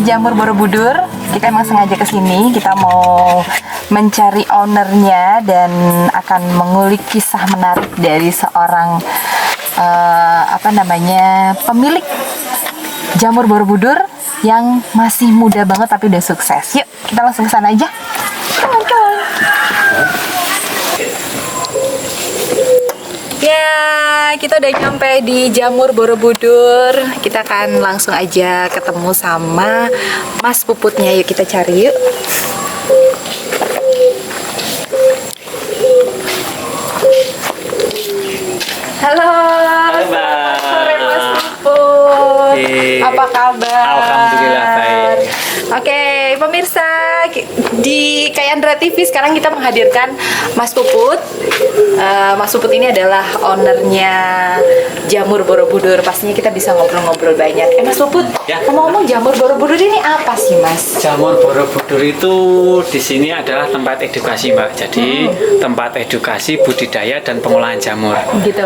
Jamur Borobudur. Kita emang sengaja kesini. Kita mau mencari ownernya dan akan mengulik kisah menarik dari seorang pemilik Jamur Borobudur yang masih muda banget tapi udah sukses. Yuk, kita langsung ke sana aja. Come on. Ya, kita udah nyampe di Jamur Borobudur. Kita akan langsung aja ketemu sama Mas Puputnya. Yuk kita cari yuk. Halo. Halo, Mbak. Sore Mas Puput. Apa kabar? Alhamdulillah baik. Oke, pemirsa di Kayandra TV sekarang kita menghadirkan Mas Puput. Mas Puput ini adalah ownernya Jamur Borobudur. Pastinya kita bisa ngobrol-ngobrol banyak. Mas Puput, Ya. ngomong-ngomong Jamur Borobudur ini apa sih, Mas? Jamur Borobudur itu di sini adalah tempat edukasi, Mbak. Jadi tempat edukasi budidaya dan pengolahan jamur. Gitu.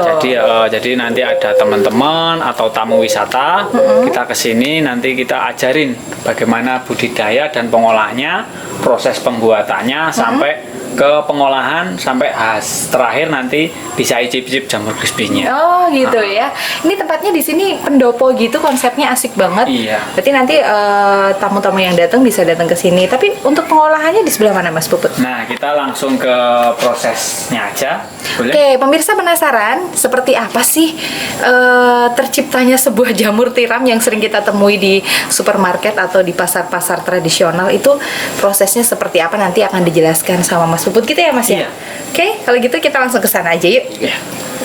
Jadi nanti ada teman-teman atau tamu wisata, kita ke sini nanti kita ajarin bagaimana budidaya dan pengolahnya, proses pembuatannya sampai ke pengolahan sampai terakhir nanti bisa icip-icip jamur crispy-nya. Oh gitu ya. Ini tempatnya di sini pendopo gitu, konsepnya asik banget. Iya. Berarti nanti tamu-tamu yang datang bisa datang ke sini. Tapi untuk pengolahannya di sebelah mana, Mas Puput? Nah, kita langsung ke prosesnya aja. Boleh? Oke, pemirsa penasaran seperti apa sih terciptanya sebuah jamur tiram yang sering kita temui di supermarket atau di pasar-pasar tradisional itu prosesnya seperti apa nanti akan dijelaskan sama Mas Puput gitu ya, Mas ya? Iya. Oke, kalau gitu kita langsung ke sana aja yuk. Ya.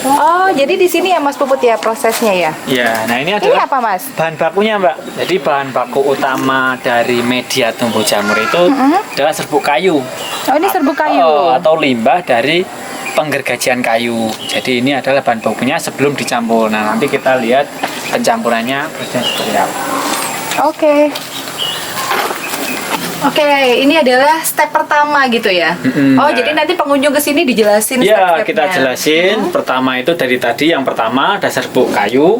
Oh, jadi di sini ya Mas Puput ya prosesnya ya? Ya, nah ini Ini adalah apa, Mas? bahan bakunya, Mbak. Jadi bahan baku utama dari media tumbuh jamur itu adalah serbuk kayu. Oh, ini serbuk kayu. Atau limbah dari penggergajian kayu. Jadi ini adalah bahan bakunya sebelum dicampur. Nah, nanti kita lihat pencampurannya prosesnya seperti apa. Oke. Oke, ini adalah step pertama gitu ya. Oh, jadi nanti pengunjung ke sini dijelasin Ya, step-stepnya. kita jelasin. Pertama itu dari tadi yang pertama ada serbuk kayu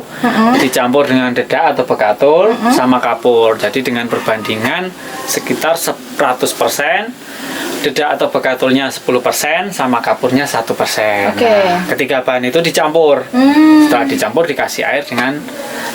dicampur dengan dedak atau bekatul sama kapur. Jadi dengan perbandingan sekitar 100%, dedak atau bekatulnya 10% sama kapurnya 1%. Oke. Nah, ketiga bahan itu dicampur. Setelah dicampur dikasih air dengan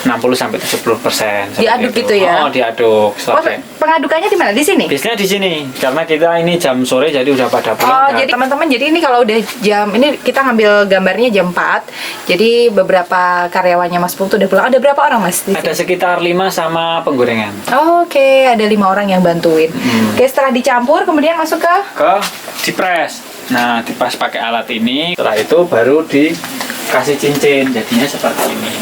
60-70%. Diaduk gitu ya? Oh, diaduk. Oh, Selesai. pengadukannya di mana? Di sini? Biasanya di sini karena kita ini jam sore jadi udah pada Oh, pulang. jadi teman-teman, jadi ini kalau udah jam ini kita ngambil gambarnya jam 4. Jadi beberapa karyawannya Mas Puput udah pulang. Ada berapa orang, Mas? Di ada sini? sekitar 5 sama penggorengan. Oke, ada 5 orang yang bantuin. Oke, setelah dicampur kemudian masuk ke Dipres. Nah, dipres pakai alat ini. Setelah itu baru dikasih cincin. Jadinya seperti ini.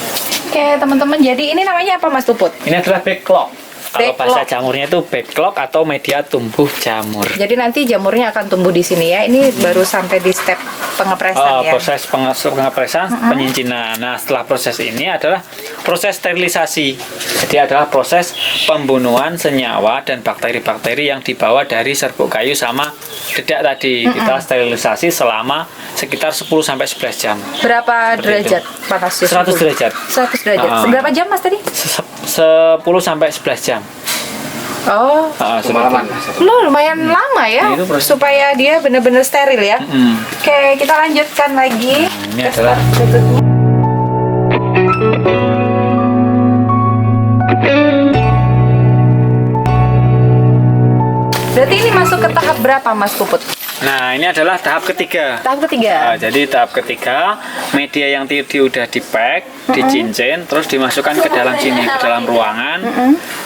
Oke, teman-teman. Jadi ini namanya apa, Mas Puput? Ini adalah backlog. Kalau Backlog. bahasa jamurnya itu backlog atau media tumbuh jamur. Jadi nanti jamurnya akan tumbuh di sini ya. Ini baru sampai di step pengepresan ya. Proses pengepresan, penyincinan. Nah, setelah proses ini adalah proses sterilisasi. Jadi adalah proses pembunuhan senyawa dan bakteri-bakteri yang dibawa dari serbuk kayu sama dedak tadi. Kita sterilisasi selama sekitar 10-11 jam. Berapa Seperti derajat panasnya? 100 derajat. 100 derajat. Berapa jam, Mas, tadi? 10-11 jam. Oh, Semalaman. lumayan lama ya. Itu proses. Supaya dia benar-benar steril ya. Oke, kita lanjutkan lagi. Ini adalah Berikutnya. Berarti ini masuk ke tahap berapa, Mas Puput? Nah, ini adalah tahap ketiga. Tahap ketiga. Nah, jadi tahap ketiga, media yang udah di-pack, dicincin, terus dimasukkan ke dalam sini, ke dalam ruangan.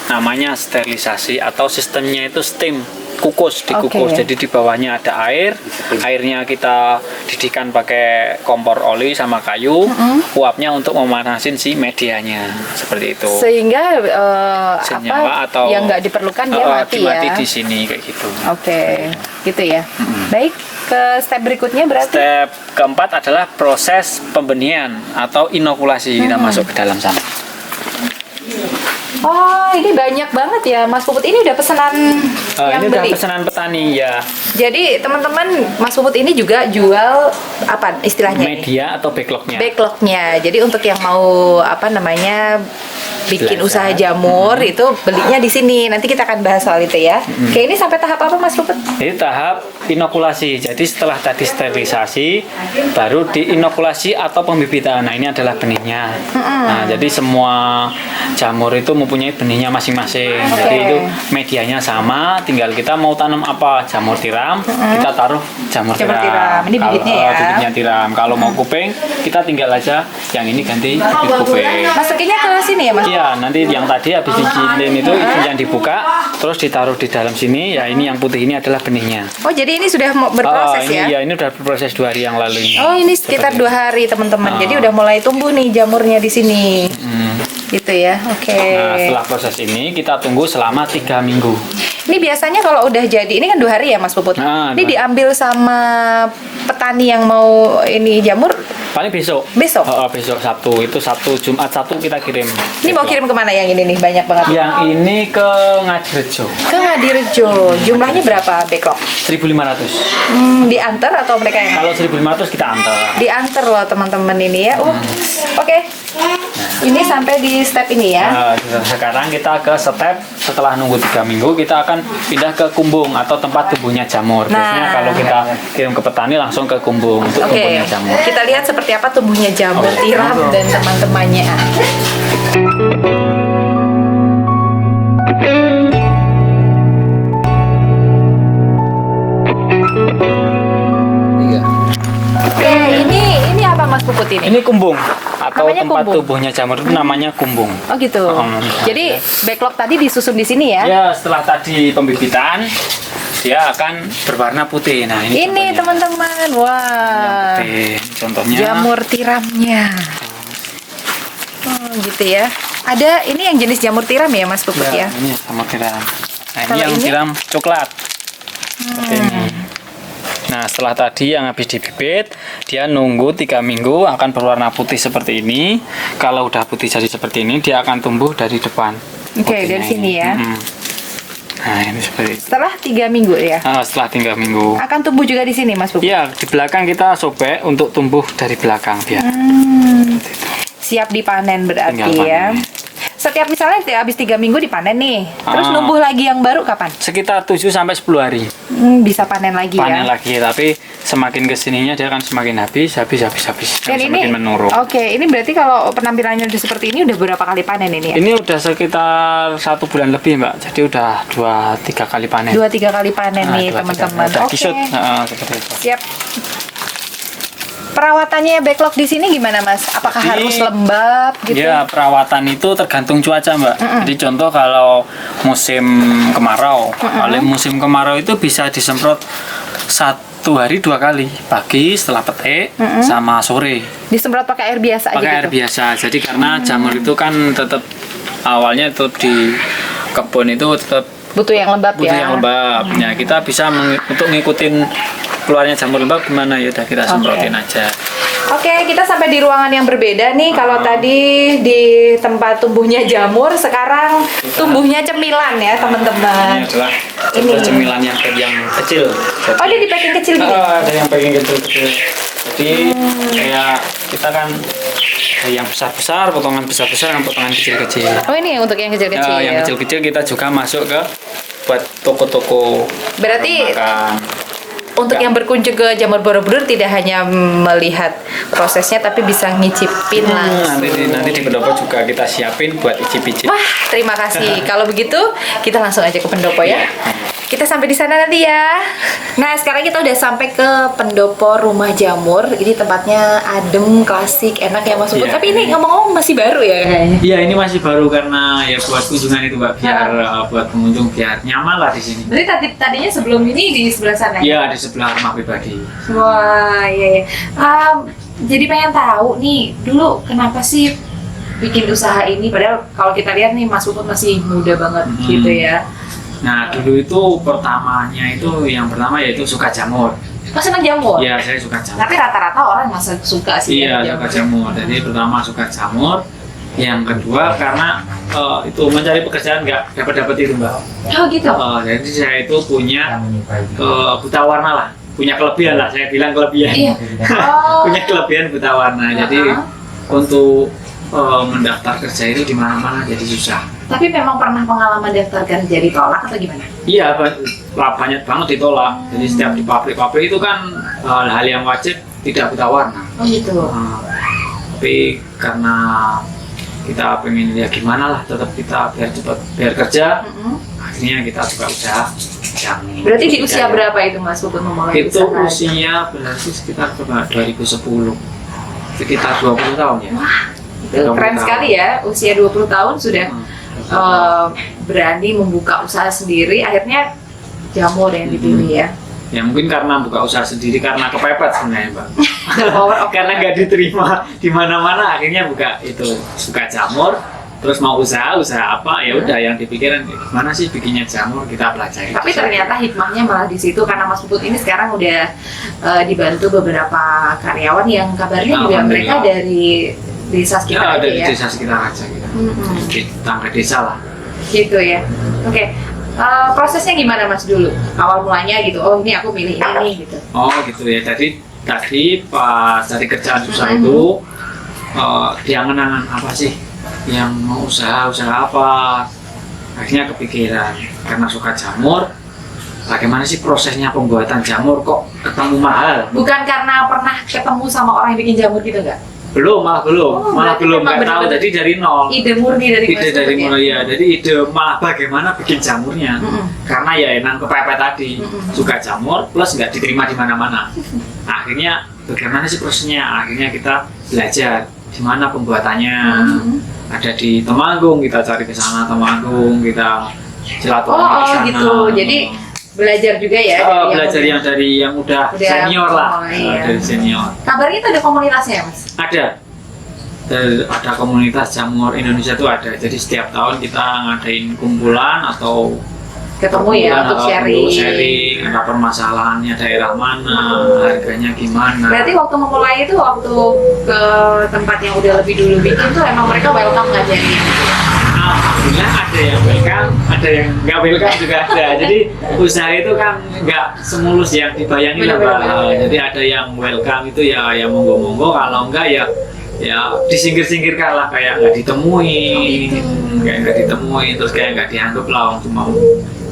Namanya sterilisasi atau sistemnya itu steam, dikukus. Oke. Jadi di bawahnya ada air, airnya kita didihkan pakai kompor oli sama kayu, uapnya untuk memanasin si medianya, seperti itu. Sehingga Senyawa atau yang nggak diperlukan dia mati ya. mati di sini kayak gitu. Oke, gitu ya. Baik, ke step berikutnya berarti. Step keempat adalah proses pembenihan atau inokulasi. Kita masuk ke dalam sana. Oh, ini banyak banget ya, Mas Puput. Ini udah pesanan yang Ini udah beli. pesanan petani ya. Jadi teman-teman, Mas Puput ini juga jual apa istilahnya ini? Media atau backlognya. Backlognya. Jadi untuk yang mau apa namanya bikin belajar. usaha jamur itu belinya di sini. Nanti kita akan bahas soal itu ya. Oke, ini sampai tahap apa Mas Puput? Ini tahap inokulasi. Jadi setelah tadi sterilisasi, baru diinokulasi atau pembibitan. Nah, ini adalah benihnya. Nah, jadi semua jamur itu mempunyai benihnya masing-masing. Jadi itu medianya sama, tinggal kita mau tanam apa, jamur tiram, kita taruh jamur Jamur tiram. tiram. Ini bibitnya ya. Bibitnya tiram. Kalau mau kuping, kita tinggal aja yang ini ganti bibit kuping. Masukinnya ke sini ya Mas? Iya, nanti yang tadi habis dijilin itu yang dibuka, terus ditaruh di dalam sini. Ya, ini yang putih ini adalah benihnya. Oh, jadi ini sudah mau berproses ini, ya? ya, ini udah berproses 2 hari yang lalu ini. Oh, ini sekitar Seperti 2 hari teman-teman. Ah. Jadi udah mulai tumbuh nih jamurnya di sini. Gitu ya. Oke. Nah, setelah proses ini kita tunggu selama 3 minggu. Ini biasanya kalau udah jadi, ini kan 2 hari ya Mas Puput. Nah, Ini 2 hari. diambil sama petani yang mau ini jamur. Paling besok. Besok? Besok Sabtu. Itu Sabtu, Jumat, Sabtu kita kirim. Ini mau kirim kemana yang ini nih? Banyak banget. Yang ini ke Ngadirejo. Ke Ngadirejo. Jumlahnya berapa backlog? 1.500. Diantar atau mereka yang Kalau 1.500 kita antar. diantar loh teman-teman ini ya. Oke. Ini sampai di step ini ya. Nah, sekarang kita ke step setelah nunggu 3 minggu kita akan pindah ke kumbung atau tempat tumbuhnya jamur. Biasanya Nah. kalau kita kirim ke petani langsung ke kumbung untuk Oke. tumbuhnya jamur. Kita lihat seperti apa tumbuhnya jamur tiram dan teman-temannya. Oke, ini apa Mas Puput ini? Ini kumbung atau Namanya tempat kumbung? tumbuhnya jamur itu namanya kumbung. Oh gitu. Jadi backlog tadi disusun di sini ya? Ya, setelah tadi pembibitan dia akan berwarna putih. Nah, ini Ini contohnya. teman-teman, wah. Putih. Contohnya Jamur tiramnya. Oh, gitu ya. Ada ini yang jenis jamur tiram ya Mas Puput ya? ini jamur tiram. Nah, ini Kalau yang ini? tiram coklat. Seperti ini. Nah, setelah tadi yang habis dibibit, dia nunggu 3 minggu akan berwarna putih seperti ini. Kalau udah putih jadi seperti ini, dia akan tumbuh dari depan. Oke, Putihnya dari sini ini. ya. Nah, ini seperti itu. Setelah 3 minggu ya? Nah, setelah 3 minggu. Akan tumbuh juga di sini Mas Puput? Ya, di belakang kita sobek untuk tumbuh dari belakang biar. Siap dipanen berarti Tinggal ya? panen. Setiap misalnya habis 3 minggu dipanen nih. Terus Ah. numbuh lagi yang baru kapan? Sekitar 7 sampai 10 hari. Bisa panen lagi Panen ya? lagi, tapi semakin kesininya dia akan semakin habis. Dan Dan ini, semakin menurun. oke, ini berarti kalau penampilannya udah seperti ini udah berapa kali panen ini ya? Ini udah sekitar 1 bulan lebih, Mbak. Jadi udah 2-3 kali panen. 2-3 kali panen Nah, nih 2-3 teman-teman. Udah Oke, kisut. Seperti itu. siap. Perawatannya backlog di sini gimana Mas? Apakah Jadi, harus lembab gitu? Ya, perawatan itu tergantung cuaca, Mbak. Jadi contoh kalau musim kemarau, kalau musim kemarau itu bisa disemprot 1 hari 2 kali, pagi setelah petik sama sore. Disemprot pakai air biasa aja Pakai air gitu? biasa. Jadi karena jamur itu kan tetap awalnya tetap di kebun itu tetap Butuh yang lembab butuh ya? yang lembab. Ya, kita bisa untuk ngikutin keluarnya jamur lembab gimana ya udah kita semprotin aja. Oke, kita sampai di ruangan yang berbeda nih. Kalau tadi di tempat tumbuhnya jamur, sekarang tumbuhnya cemilan ya teman-teman. Ini adalah Ini. cemilan yang kecil. Oh, dia di packing kecil gini? Ada yang packing kecil-kecil. Jadi kayak kita kan ada yang besar-besar, potongan besar-besar, dan potongan kecil-kecil. Oh, ini untuk yang kecil-kecil. Ya, yang kecil-kecil kita juga masuk ke buat toko-toko Berarti makan. untuk yang berkunjung ke Jamur Borobudur tidak hanya melihat prosesnya, tapi bisa ngicipin langsung. Nanti di pendopo juga kita siapin buat icip-icip. Wah, terima kasih. Kalau begitu, kita langsung aja ke pendopo ya. Kita sampai di sana nanti ya. Nah, sekarang kita udah sampai ke pendopo Rumah Jamur. Ini tempatnya adem, klasik, enak ya Mas Puput. Iya. Tapi ini ngomong-ngomong masih baru ya kayaknya. Iya, ini masih baru karena ya buat kunjungan itu, Mbak, biar buat pengunjung biar nyaman lah di sini. Berarti tadinya sebelum ini di sebelah sana ya? Iya, di sebelah rumah pribadi. Wah, iya, iya. Jadi pengen tahu nih, dulu kenapa sih bikin usaha ini? Padahal kalau kita lihat nih Mas Puput masih muda banget gitu ya. Nah, dulu itu pertamanya itu yang pertama yaitu suka jamur. Mas senang jamur? Iya, saya suka jamur. Tapi rata-rata orang masih suka sih Iya, ya suka jamur. Jadi pertama suka jamur. Yang kedua karena itu mencari pekerjaan nggak dapat itu, Mbak. Oh gitu? Jadi saya itu punya buta warna lah. Punya kelebihan lah, saya bilang kelebihan. Iya. Oh. Punya kelebihan buta warna. Jadi untuk mendaftar kerja itu di mana-mana jadi susah. Tapi memang pernah pengalaman daftar kerja ditolak atau gimana? Iya, banyak banget ditolak. Jadi setiap di pabrik-pabrik itu kan hal yang wajib tidak buta warna. Oh gitu. Tapi karena kita pengen ya gimana lah, tetap kita biar kerja. Akhirnya kita buka usaha. Berarti di usia berapa itu Mas Puput memulai Itu usaha? usia berarti sekitar 2010. Sekitar 20 tahun ya. Wah, itu keren sekali ya. Usia 20 tahun sudah berani membuka usaha sendiri. Akhirnya jamur yang dipilih ya. Ya mungkin karena buka usaha sendiri karena kepepet sebenarnya Mbak. The power of Karena nggak diterima di mana-mana, akhirnya buka jamur. Terus mau usaha apa ya udah yang dipikirin gimana sih bikinnya jamur, kita pelajari. Tapi ternyata hikmahnya malah di situ karena Mas Puput ini sekarang udah dibantu beberapa karyawan yang kabarnya juga mereka dari desa sekitar aja dari ya. desa sekitar aja gitu. Di tetangga desa lah. Gitu ya. Oke. Prosesnya gimana Mas dulu? Awal mulanya gitu. Oh, ini aku pilih ini nih gitu. Oh gitu ya. Jadi tadi pas cari kerjaan susah itu dia ngenangan apa sih yang mau usaha apa, akhirnya kepikiran karena suka jamur, bagaimana sih prosesnya pembuatan jamur kok ketemu mahal? Bukan karena pernah ketemu sama orang yang bikin jamur gitu nggak? Malah belum berarti nggak memang tahu. benar-benar Jadi dari nol. Ide murni dari Mas Puput ya? Mulai ya. Jadi ide malah bagaimana bikin jamurnya, karena ya enak kepepet tadi, suka jamur plus nggak diterima di mana-mana. Akhirnya bagaimana sih prosesnya? Akhirnya kita belajar gimana pembuatannya. Ada di Temanggung, kita cari ke sana Temanggung, kita silaturahmi ke sana. Gitu. Jadi belajar juga ya. Belajar dari yang udah senior lah. Dari senior. Kabarnya itu ada komunitasnya ya Mas? Ada. Ada komunitas jamur Indonesia itu ada. Jadi setiap tahun kita ngadain kumpulan atau ketemu ya untuk sharing. apa permasalahannya daerah mana, harganya gimana. Berarti waktu memulai itu waktu ke tempat yang udah lebih dulu bikin tuh emang mereka welcome ngajarin. Alhamdulillah ada yang welcome, ada yang nggak welcome juga ada. Jadi usaha itu kan nggak semulus yang dibayangin lah Pak. Jadi ada yang welcome itu ya monggo-monggo, kalau enggak ya disingkir-singkirkan lah, kayak nggak ditemuin, terus kayak nggak dianggap lah, cuma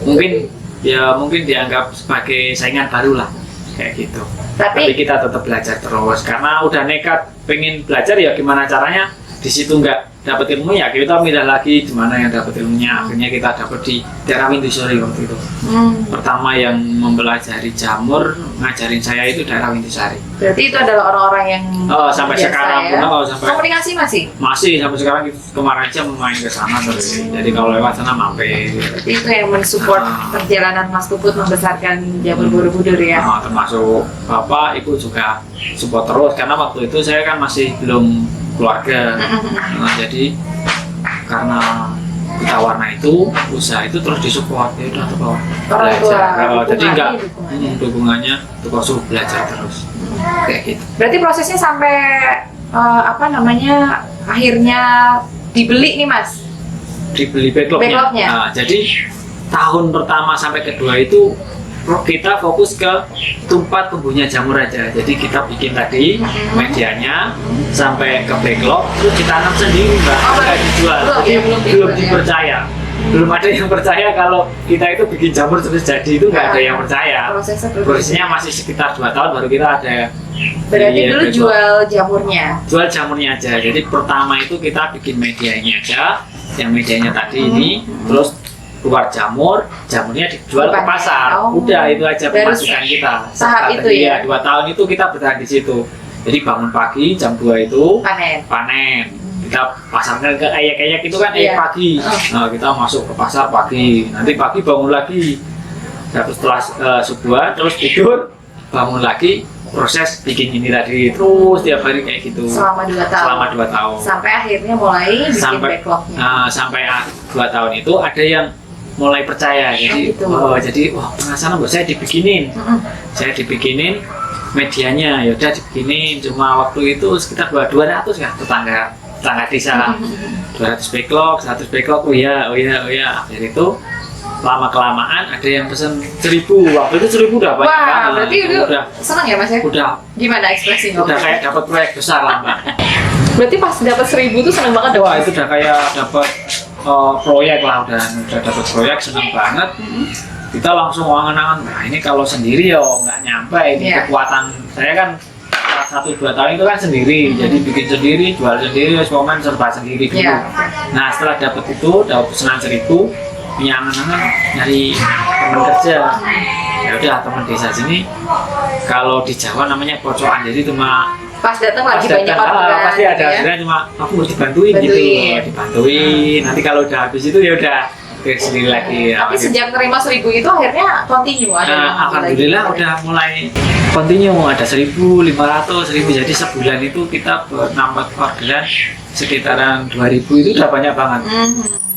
mungkin dianggap sebagai saingan baru lah kayak gitu. Tapi kita tetap belajar terus karena udah nekat pengen belajar, ya gimana caranya di situ nggak dapat ilmu, ya kita pindah lagi di mana yang dapat ilmunya. Akhirnya kita dapat di daerah Wintisari waktu itu. Pertama yang mempelajari jamur ngajarin saya itu daerah Wintisari. Berarti itu adalah orang-orang yang sampai sekarang ya? Sampai komunikasi masih sampai sekarang. Kemarin aja main ke sana terus. Jadi kalau lewat sana mampir. Berarti itu yang mensupport perjalanan Mas Puput membesarkan jamur Borobudur ya. Termasuk Bapak, Ibu juga support terus karena waktu itu saya kan masih belum keluarga. Jadi karena buta warna itu, usaha itu terus disupport, ya udah terus belajar. Jadi enggak dukungannya terus belajar terus kayak gitu. Berarti prosesnya sampai akhirnya dibeli nih Mas? Dibeli backlognya. Jadi tahun pertama sampai kedua itu kita fokus ke tempat tumbuhnya jamur aja. Jadi kita bikin tadi medianya sampai ke backlog, terus ditanam sendiri Mbak, nggak dijual. Belum dipercaya. Belum ada yang percaya kalau kita itu bikin jamur terus jadi, itu nggak ada yang percaya. Prosesnya masih sekitar 2 tahun baru kita ada. Berarti dulu jual jamurnya? Jual jamurnya aja. Jadi pertama itu kita bikin medianya aja, yang medianya tadi ini, terus keluar jamurnya dijual ke pasar. Udah itu aja pemasukan kita. Tahap itu ya? 2 tahun itu kita bertahan di situ. Jadi bangun pagi jam 2 itu panen. Kita pasarkan ke ayak-ayak itu kan pagi. Nah, kita masuk ke pasar pagi. Nanti pagi bangun lagi. Terus setelah subuh terus tidur, bangun lagi, proses bikin ini tadi terus tiap hari kayak gitu. Selama 2 tahun. Sampai akhirnya mulai bikin backlognya. Sampai 2 tahun itu ada yang mulai percaya, jadi penasaran saya dibikinin, medianya, yaudah dibikinin. Cuma waktu itu sekitar 200 ya tetangga desa, 200 backlog, 100 backlog, oh ya. Dari itu lama kelamaan ada yang pesen 1000, waktu itu 1000 udah banyak. Wah, berarti udah senang ya Mas ya? Udah. Gimana ekspresinya? Udah kayak dapat proyek besar lah Mbak. Berarti pas dapat 1.000 tuh seneng banget dong. Wah, itu udah kayak dapat proyek lah, udah dapat proyek, seneng banget. Kita langsung angan-angan, nah ini kalau sendiri ya nggak nyampe ini kekuatan saya kan 1-2 tahun itu kan sendiri, jadi bikin sendiri, jual sendiri, semuanya serba sendiri dulu. Nah setelah dapat pesanan 1.000, punya angan-angan nyari teman kerja. Ya udah, teman desa sini kalau di Jawa namanya pocokan, jadi cuma Pas datang lagi banyak orang pasti ada orderan, cuma aku mau dibantuin gitu, dibantuin. Nanti kalau udah habis itu ya udah sendiri lagi. Tapi sejak terima 1.000 itu akhirnya continue ada. Alhamdulillah udah mulai continue, ada 1.500, 1.000, jadi sebulan itu kita nambah orderan sekitaran 2.000, itu udah banyak banget.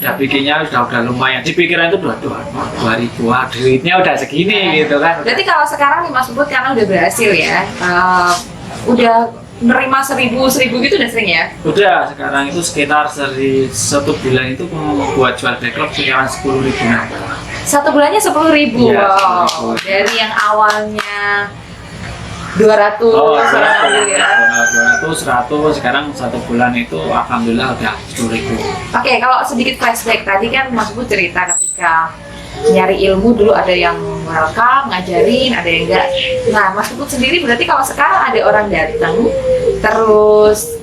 Udah bikinnya udah lumayan. Di pikiran itu 2.000, duitnya udah segini gitu kan. Berarti kalau sekarang nih Mas Puput karena udah berhasil ya, udah nerima 1.000 gitu udah sering ya? Udah, sekarang itu sekitar satu bulan itu buat jual backlog sekitar 10.000. Satu bulannya 10.000. Ya, Wow. 10.000. Dari yang awalnya 200, 100, sekarang satu bulan itu alhamdulillah udah 10.000. Oke, kalau sedikit flashback tadi kan Mas Puput cerita ketika nyari ilmu dulu ada yang welcome, ngajarin, ada yang enggak. Nah, Mas Puput sendiri berarti kalau sekarang ada orang datang terus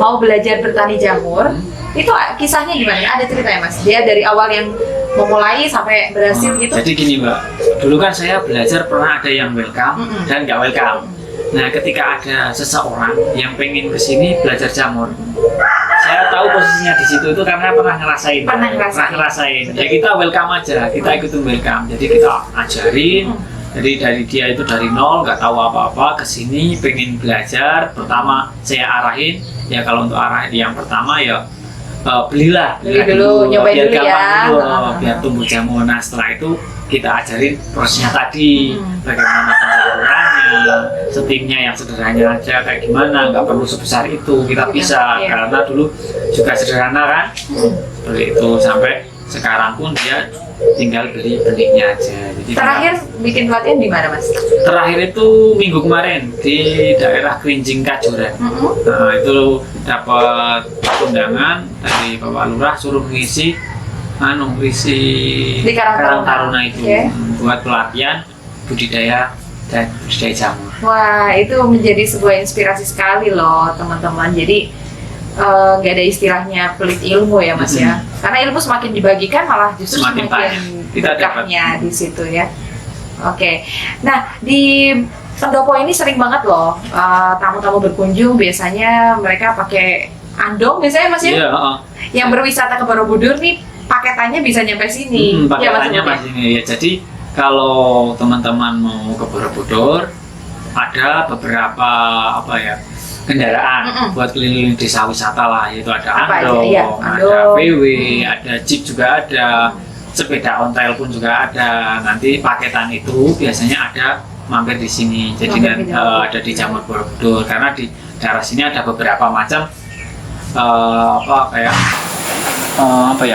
mau belajar bertani jamur, itu kisahnya gimana? Ada ceritanya Mas? Dia dari awal yang memulai sampai berhasil gitu? Jadi gini Mbak, dulu kan saya belajar pernah ada yang welcome dan nggak welcome. Nah, ketika ada seseorang yang pengen kesini belajar jamur, saya tahu posisinya di situ itu karena pernah ngerasain. Ya kita welcome aja, kita ikutin welcome. Jadi kita ajarin. Jadi dari dia itu dari nol, nggak tahu apa-apa, kesini pengen belajar. Pertama saya arahin, ya kalau untuk arahin yang pertama ya beli dulu, nyobain biar dulu gampang ya. dulu, biar tumbuh jamur. Nah setelah itu kita ajarin prosesnya tadi, bagaimana pencaburannya, settingnya yang sederhana aja kayak gimana, nggak perlu sebesar itu, kita bisa karena dulu juga sederhana kan, seperti itu. Sampai sekarang pun dia tinggal beli benihnya aja. Jadi terakhir bikin pelatihan di mana Mas? Terakhir itu minggu kemarin di daerah Kerinjing Kajoran. Nah itu dapat undangan dari Bapak Lurah suruh ngisi di Karang Taruna itu buat pelatihan budidaya dan budidaya jamur. Wah, itu menjadi sebuah inspirasi sekali loh teman-teman. Jadi gak ada istilahnya pelit ilmu ya Mas ya. Karena ilmu semakin dibagikan malah justru semakin berkahnya di situ ya. Oke. Nah, di pendopo ini sering banget loh tamu-tamu berkunjung, biasanya mereka pakai andong biasanya Mas ya. Yang berwisata ke Borobudur nih paketannya bisa nyampe sini. Paketannya Mas ini ya. Jadi kalau teman-teman mau ke Borobudur ada beberapa kendaraan buat keliling desa wisata lah, yaitu ada andong, ada VW, ada jeep juga ada, sepeda ontel pun juga ada. Nanti paketan itu biasanya ada mampir di sini. Jadi ada di Jamur Borobudur karena di daerah sini ada beberapa macam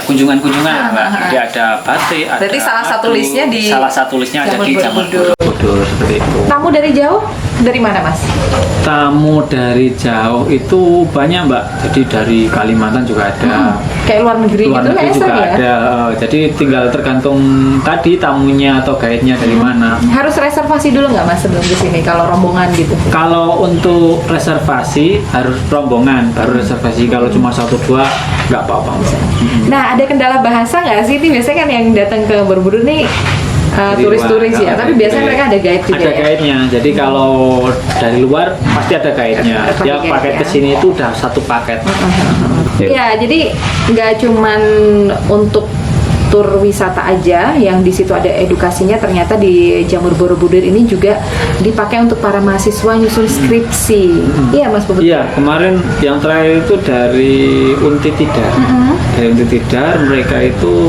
kunjungan-kunjungan Mbak. Jadi ada batik, ada. Berarti salah satu listnya ada di Jamur Borobudur seperti itu. Tamu dari jauh dari mana Mas? Tamu dari jauh itu banyak Mbak. Jadi dari Kalimantan juga ada. Kayak luar negeri gitu negeri juga ada. Jadi tinggal tergantung tadi tamunya atau guide-nya dari mana. Harus reservasi dulu nggak Mas sebelum ke sini kalau rombongan gitu? Kalau untuk reservasi harus rombongan, baru reservasi. Kalau cuma 1-2 nggak apa-apa. Nah, ada kendala bahasa nggak sih? Ini biasanya kan yang datang ke Borobudur nih turis-turis ya, tapi biasanya mereka ada guide juga. Ada guide-nya. Jadi kalau dari luar pasti ada guide-nya. Dia paket kesini itu udah satu paket. Ya, jadi nggak cuman untuk tur wisata aja yang di situ ada edukasinya, ternyata di Jamur Borobudur ini juga dipakai untuk para mahasiswa nyusun skripsi. Iya Mas Puput. Iya, kemarin yang terakhir itu dari Unti Tidar. Dari Unti Tidar mereka itu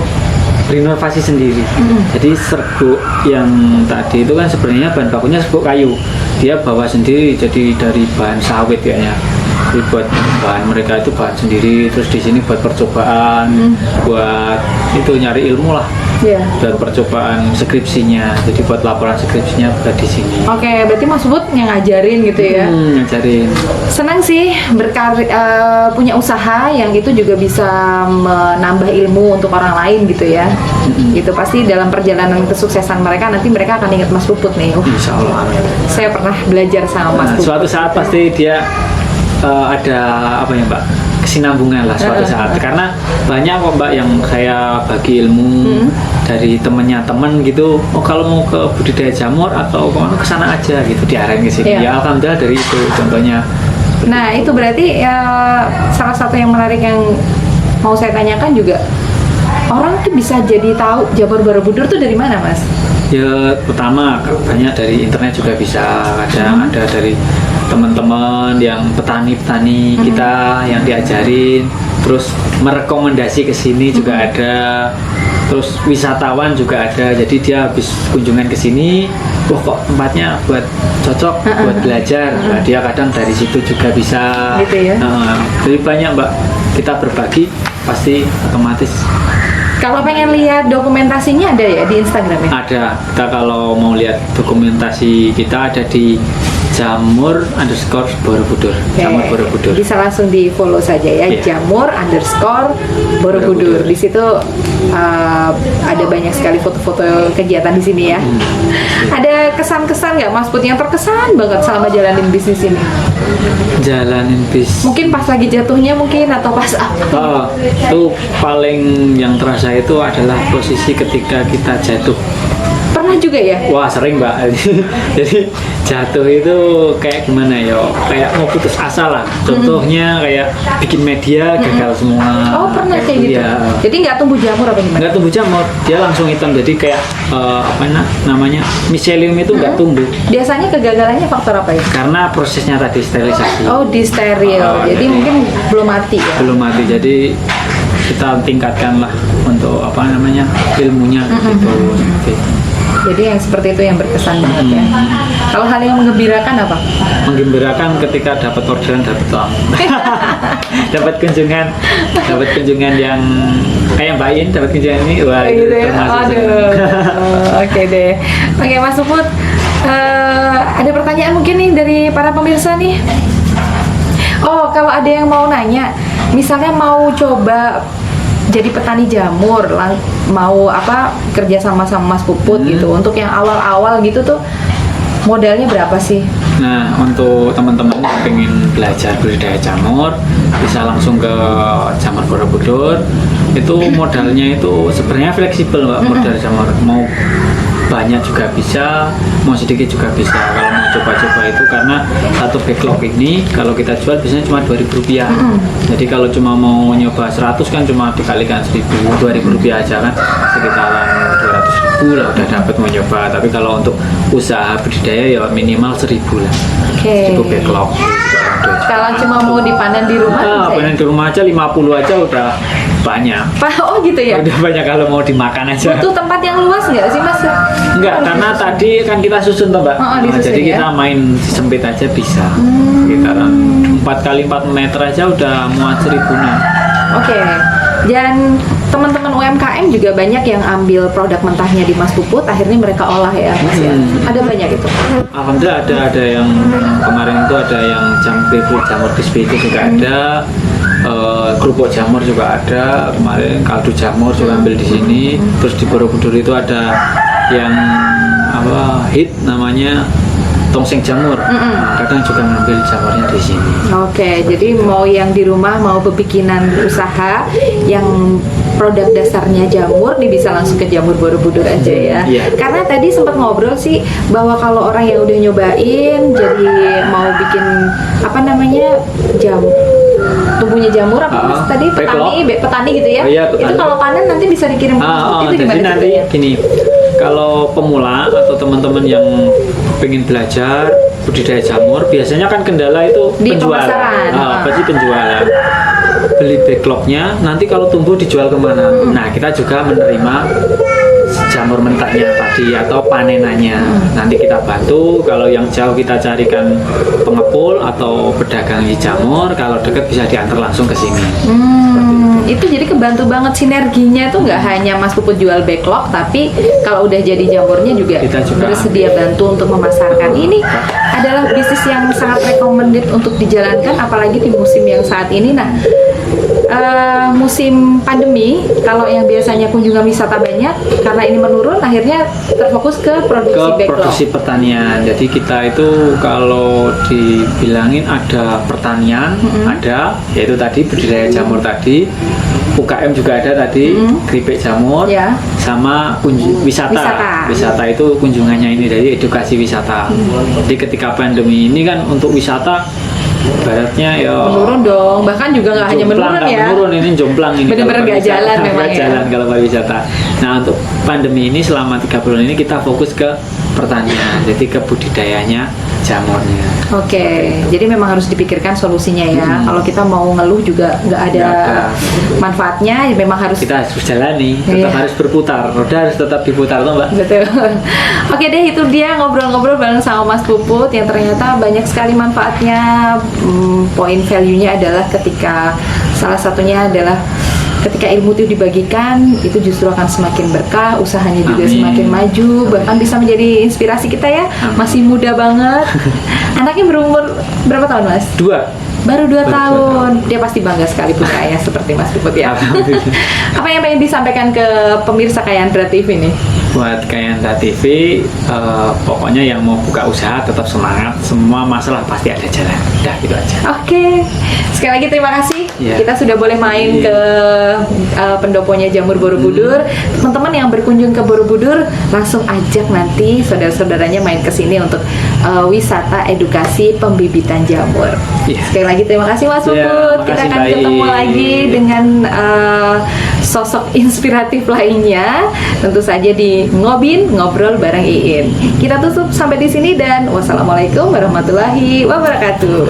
renovasi sendiri. Jadi serbuk yang tadi itu kan sebenarnya bahan bakunya serbuk kayu. Dia bawa sendiri, jadi dari bahan sawit kayaknya. Jadi buat bahan mereka itu bahan sendiri, terus di sini buat percobaan, buat itu nyari ilmu lah. Iya. buat percobaan skripsinya. Jadi buat laporan skripsinya buat di sini. Oke, berarti Mas Puput yang ngajarin gitu ya. Ngajarin. Senang sih punya usaha yang itu juga bisa menambah ilmu untuk orang lain gitu ya. Gitu pasti dalam perjalanan kesuksesan mereka nanti mereka akan ingat Mas Puput nih. Insya Allah, amin. Saya pernah belajar sama Mas Puput. Suatu saat pasti dia ada apa ya Mbak, kesinambungan lah suatu saat, karena banyak kok Mbak yang saya bagi ilmu dari temennya temen gitu. Oh kalau mau ke budidaya jamur atau ke sana aja gitu, diarahin ke sini. Ya alhamdulillah dari itu contohnya. Nah itu berarti salah satu yang menarik yang mau saya tanyakan juga, orang tuh bisa jadi tahu jamur Borobudur tuh dari mana Mas? Ya pertama banyak dari internet juga bisa, kadang ada dari teman-teman yang petani-petani kita yang diajarin, terus merekomendasi ke sini juga ada, terus wisatawan juga ada. Jadi dia habis kunjungan ke sini, wah kok tempatnya buat cocok buat belajar. Nah, dia kadang dari situ juga bisa. Gitu ya. Jadi banyak Mbak, kita berbagi pasti otomatis. Kalau pengen lihat dokumentasinya ada ya di Instagram ya? Ada. Kita kalau mau lihat dokumentasi kita ada di jamur_Borobudur. Jamur Borobudur. Bisa langsung di follow saja ya, jamur_Borobudur. Di situ ada banyak sekali foto-foto kegiatan di sini ya. Ada kesan-kesan nggak Mas Put yang terkesan banget selama jalanin bisnis ini? Jalanin bisnis. Mungkin pas lagi jatuhnya mungkin atau pas apa? Itu paling yang terasa itu adalah posisi ketika kita jatuh. Pernah juga ya? Wah sering Mbak. Jadi jatuh itu kayak gimana ya? Kayak mau putus asa lah. Contohnya kayak bikin media gagal semua. Oh pernah kayak gitu? Ya. Jadi nggak tumbuh jamur apa gimana? Nggak tumbuh jamur, dia langsung hitam. Jadi kayak namanya miselium itu nggak tumbuh. Biasanya kegagalannya faktor apa ya? Karena prosesnya tadi sterilisasi. Oh di steril, jadi mungkin belum mati ya? Belum mati, jadi kita tingkatkan lah untuk ilmunya gitu. Jadi yang seperti itu yang berkesan banget ya. Kalau hal yang menggembirakan apa? Menggembirakan ketika dapat orderan, dapat uang. dapat kunjungan yang Mbak In dapat kunjungan ini, wah gitu ya? termasuk. Aduh. Oke deh. Oke Mas Puput, ada pertanyaan mungkin nih dari para pemirsa nih. Oh, kalau ada yang mau nanya, misalnya mau coba jadi petani jamur, mau kerja sama Mas Puput gitu, untuk yang awal-awal gitu tuh modalnya berapa sih? Nah, untuk teman-teman yang pengen belajar budidaya jamur, bisa langsung ke Jamur Borobudur. Itu modalnya itu sebenarnya fleksibel Mbak, modal jamur. Mau banyak juga bisa, mau sedikit juga bisa. Kalau mau coba-coba itu, karena satu backlog ini kalau kita jual biasanya cuma Rp2.000. Jadi kalau cuma mau nyoba 100 kan cuma dikalikan 1.000, Rp2.000 aja kan, sekitaran 200.000 lah udah dapat mau nyoba. Tapi kalau untuk usaha budidaya ya minimal 1.000 lah. Oke. Itu backlog. Kalau cuma mau dipanen di rumah, panen di rumah aja 50 aja udah banyak. Oh gitu ya? Udah banyak kalau mau dimakan aja. Butuh tempat yang luas nggak sih Mas? Enggak, karena tadi kan kita susun toh Mbak. Disusun, jadi ya? kita main sempit aja bisa. Sekitaran 4x4 meter aja udah muat 1.000-an. Oke. Dan teman-teman UMKM juga banyak yang ambil produk mentahnya di Mas Puput, akhirnya mereka olah ya Mas ya. Ada banyak itu. Alhamdulillah ada yang kemarin itu ada yang jamur crispy itu juga ada. Kerupuk jamur juga ada, kemarin kaldu jamur juga ambil di sini. Terus di Borobudur itu ada yang hit namanya tongseng jamur. Kadang juga ngambil jamurnya di sini. Oke, jadi mau yang di rumah mau bikinan usaha yang produk dasarnya jamur nih bisa langsung ke Jamur Borobudur aja ya. Karena tadi sempat ngobrol sih bahwa kalau orang yang udah nyobain jadi mau bikin tumbuhnya jamur tadi petani gitu ya. Itu kalau panen nanti bisa dikirim ke itu jadi gimana? Nanti gini, kalau pemula atau teman-teman yang pengen belajar budidaya jamur, biasanya kan kendala itu di penjualan. pemasaran. Pasti penjualan. Beli backlognya, nanti kalau tumbuh dijual kemana? Nah, kita juga menerima jamur mentahnya tadi atau panenannya. Nanti kita bantu. Kalau yang jauh kita carikan pengepul atau pedagang jamur. Kalau dekat bisa diantar langsung ke sini. Itu jadi kebantu banget sinerginya tuh, nggak hanya Mas Puput jual backlog, tapi kalau udah jadi jamurnya juga, Kita juga bersedia bantu untuk memasarkan. Ini adalah bisnis yang sangat recommended untuk dijalankan, apalagi di musim yang saat ini. Nah, musim pandemi, kalau yang biasanya kunjungan wisata banyak, karena ini menurun, akhirnya terfokus ke produksi Ke backlog. produksi pertanian. Jadi kita itu kalau dibilangin ada pertanian, ada, yaitu tadi budidaya jamur tadi, UKM juga ada tadi, keripik jamur, Ya. sama wisata. Wisata itu kunjungannya ini dari edukasi wisata. Jadi ketika pandemi ini kan untuk wisata baratnya ya Menurun dong, bahkan juga nggak hanya jomplang, menurun nggak ya. menurun, ini jomplang ini. Bener-bener kalau nggak pariwisata. jalan memang Nggak ya. jalan kalau pariwisata. Nah, untuk pandemi ini selama 3 bulan ini kita fokus ke pertanian, jadi ke budidayanya jamurnya. Oke, jadi memang harus dipikirkan solusinya ya. Kalau kita mau ngeluh juga nggak ada Nggak ada. manfaatnya, ya memang harus. Kita harus jalani, tetap Iya. harus berputar, roda harus tetap diputar, toh Mbak. Betul. Oke deh, itu dia ngobrol-ngobrol bareng sama Mas Puput yang ternyata banyak sekali manfaatnya. Poin value-nya adalah ketika salah satunya adalah ketika ilmu itu dibagikan, itu justru akan semakin berkah, usahanya juga Amin. semakin maju, bahkan bisa menjadi inspirasi kita ya. Masih muda banget. Anaknya berumur berapa tahun, Mas? 2. Baru 2 Baru 2 tahun. Dia pasti bangga sekali punya ayah seperti Mas Puput ya. Alhamdulillah. Apa yang pengen disampaikan ke pemirsa Kayandra TV nih? Buat Kayandra TV, pokoknya yang mau buka usaha tetap semangat. Semua masalah pasti ada jalan. Udah gitu aja. Oke, sekali lagi terima kasih. Ya. Kita sudah boleh main ke pendoponya Jamur Borobudur. Teman-teman yang berkunjung ke Borobudur, langsung ajak nanti saudara-saudaranya main ke sini untuk wisata edukasi pembibitan jamur. Ya. Sekali lagi terima kasih Mas Ya, Puput. Kita makasih, akan baik. ketemu lagi dengan sosok inspiratif lainnya. Tentu saja di Ngobin, ngobrol bareng Iin. Kita tutup sampai di sini dan wassalamualaikum warahmatullahi wabarakatuh.